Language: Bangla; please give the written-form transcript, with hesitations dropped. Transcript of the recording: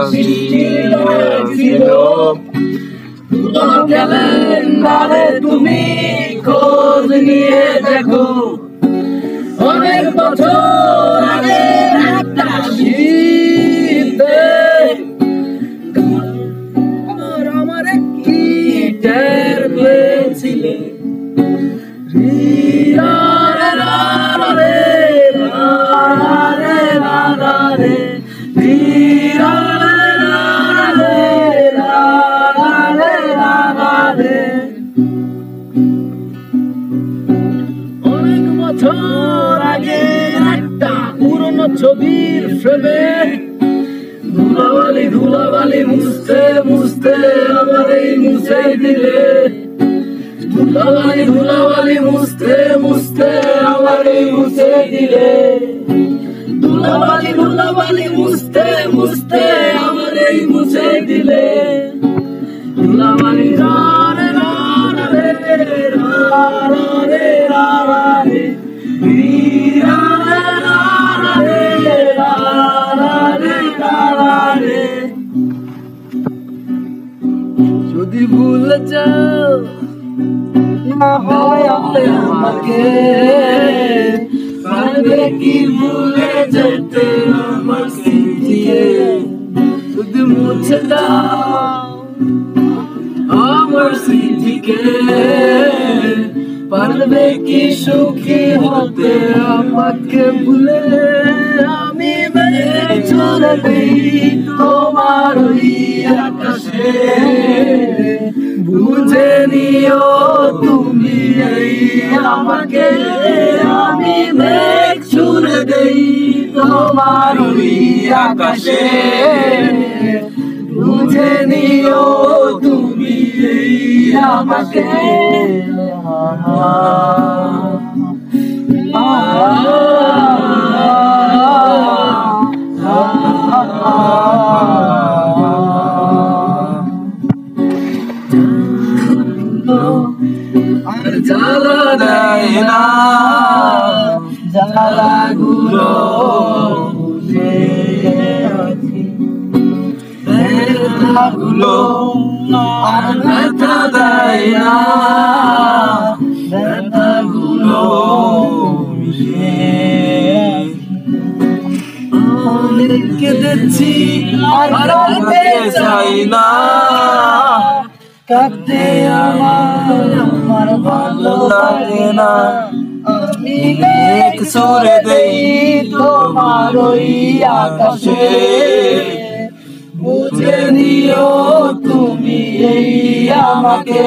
বৃষ্টি লাগছিল ক্যালেন্ডারে তুমি খোঁজ নিয়ে দেখো অনেক বছর আগে একটা শীতে আমার কি টের পেয়েছিলে অনেক বছর আগে একটা পুরনো ছবির ফ্রেমে ধুলাবালি ধুলাবালি মুছতে মুছতে আমার এই মুছে দিলে ধুলাবালি ধুলাবালি মুছতে মুছতে আমার এই মুছে দিলে ধুলাবালি ধুলাবালি মুছতে মুছতে আমার এই মুছে দিলে ধুলাবালি রে রে রে রে যদি ভুলে যাও না হয় আমাকে পারবে কি ভুলে যেতে আমার স্মৃতিকে যদি মুছে দাও আমার স্মৃতিকে পারবে কি সুখী হতে আমাকে ভুলে আমি চলে দেই তোমার ওই আকাশে বুঝে নিও তুমি এই আমাকে আমি মেঘ ছুড়ে দেই তোমার ওই আকাশে বুঝে নিও তুমি এই আমাকে আর জ্বালা দেয় না জ্বালাগুলো ব্যথাগুলো আর ব্যথা দেয় না ব্যথাগুলো অনেক কেঁদেছি আর কাঁদতে চাই না কাঁদতে আমার ভালো লাগে না আমি মেঘ ছুড়ে দেই তোমার ওই আকাশে বুঝে নিও তুমি এই আমাকে